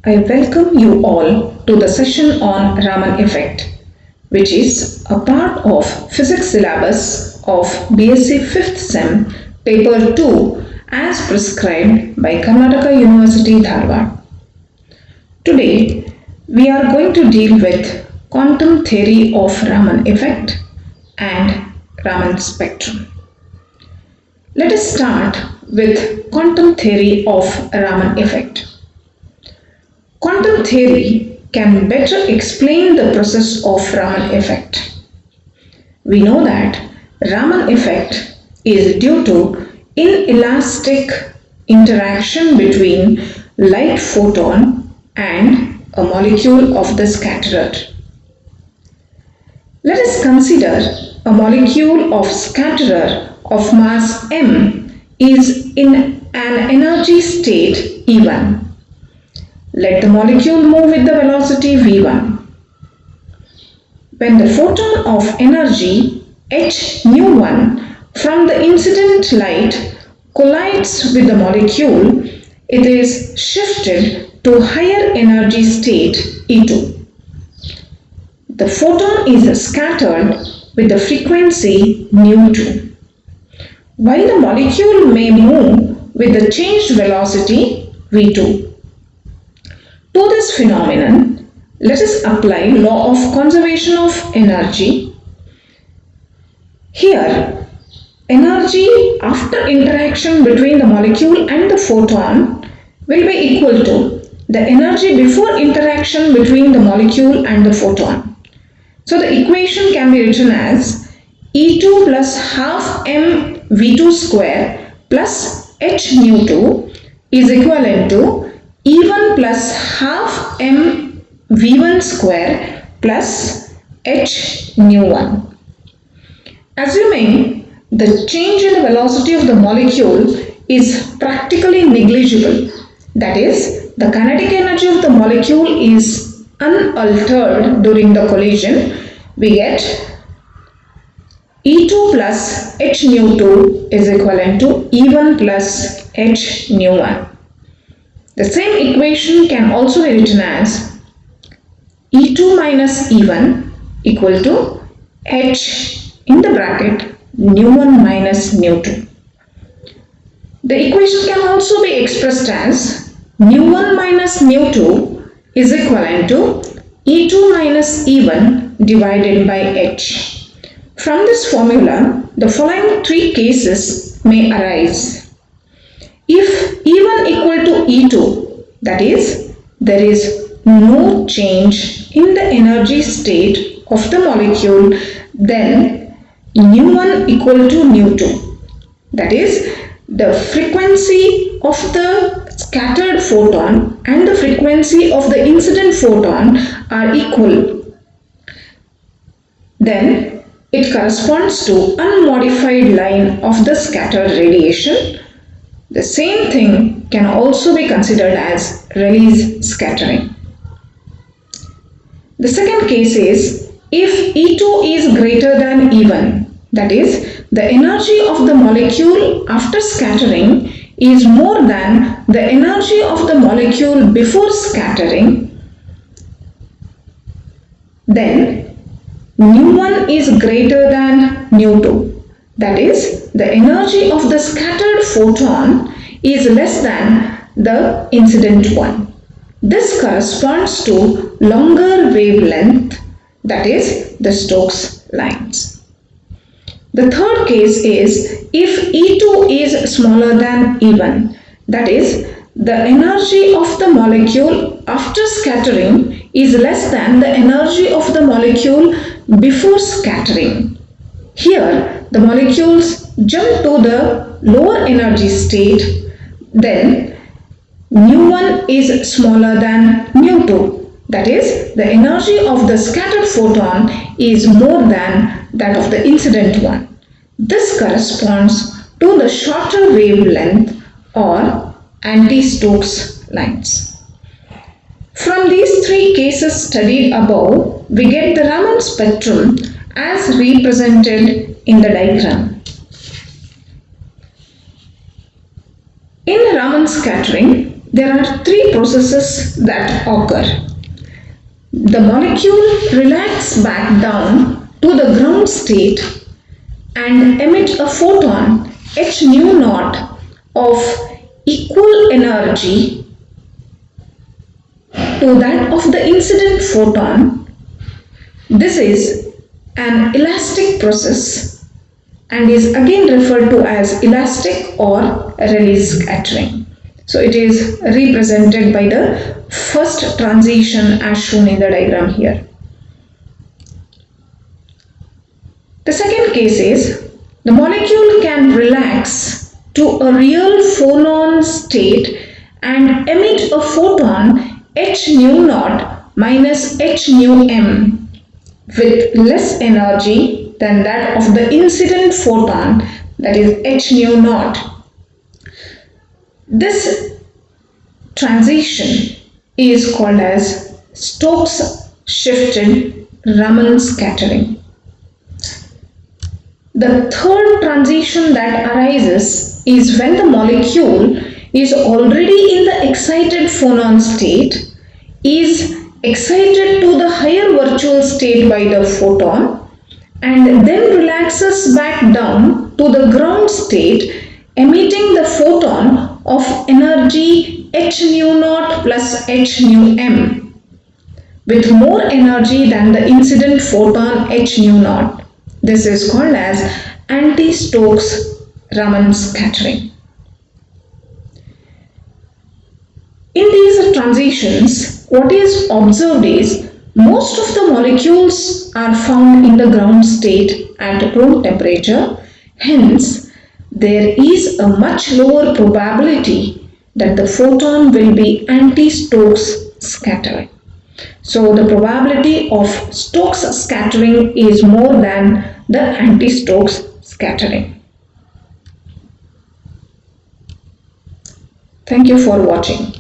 I welcome you all to the session on Raman effect, which is a part of physics syllabus of BSc 5th Sem paper 2 as prescribed by Karnataka University Dharwad. Today we are going to deal with quantum theory of Raman effect and Raman spectrum. Let us start with quantum theory of Raman effect. Quantum theory can better explain the process of Raman effect. We know that Raman effect is due to inelastic interaction between light photon and a molecule of the scatterer. Let us consider a molecule of scatterer of mass m is in an energy state E1. Let the molecule move with the velocity v1. When the photon of energy h nu1 from the incident light collides with the molecule, it is shifted to higher energy state E2. The photon is scattered with the frequency nu2, while the molecule may move with the changed velocity v2. To this phenomenon, let us apply law of conservation of energy. Here, energy after interaction between the molecule and the photon will be equal to the energy before interaction between the molecule and the photon. So the equation can be written as E2 plus half m v2 square plus h nu2 is equivalent to E1 plus half m v1 square plus h nu1. Assuming the change in the velocity of the molecule is practically negligible, that is, the kinetic energy of the molecule is unaltered during the collision, we get E2 plus h nu2 is equivalent to E1 plus h nu1. The same equation can also be written as E2 minus E1 equal to h in the bracket nu1 minus nu2. The equation can also be expressed as nu1 minus nu2 is equivalent to E2 minus E1 divided by h. From this formula, the following three cases may arise. If E1 equal to E2, that is, there is no change in the energy state of the molecule, then nu1 equal to nu2, that is, the frequency of the scattered photon and the frequency of the incident photon are equal. Then it corresponds to unmodified line of the scattered radiation. The same thing can also be considered as Rayleigh's scattering. The second case is if E2 is greater than E1, that is, the energy of the molecule after scattering is more than the energy of the molecule before scattering, then nu1 is greater than nu2. That is, the energy of the scattered photon is less than the incident one. This corresponds to longer wavelength, that is, the Stokes lines. The third case is if E2 is smaller than E1, that is, the energy of the molecule after scattering is less than the energy of the molecule before scattering. Here, the molecules jump to the lower energy state, then nu1 is smaller than nu2, that is, the energy of the scattered photon is more than that of the incident one. This corresponds to the shorter wavelength or anti-Stokes lines. From these three cases studied above, we get the Raman spectrum as represented in the diagram. In Raman scattering, there are three processes that occur. The molecule relaxes back down to the ground state and emits a photon h nu naught of equal energy to that of the incident photon. This is an elastic process and is again referred to as elastic or release scattering. So it is represented by the first transition as shown in the diagram here. The second case is the molecule can relax to a real phonon state and emit a photon h nu naught minus h nu m with less energy than that of the incident photon, that is h nu naught. This transition is called as Stokes shifted Raman scattering. The third transition that arises is when the molecule is already in the excited phonon state, is excited to the higher virtual state by the photon, and then relaxes back down to the ground state, emitting the photon of energy h nu naught plus h nu m with more energy than the incident photon h nu naught. This is called as anti-Stokes Raman scattering. In these transitions, what is observed is most of the molecules are found in the ground state at room temperature. Hence, there is a much lower probability that the photon will be anti-Stokes scattering. So the probability of Stokes scattering is more than the anti-Stokes scattering. Thank you for watching.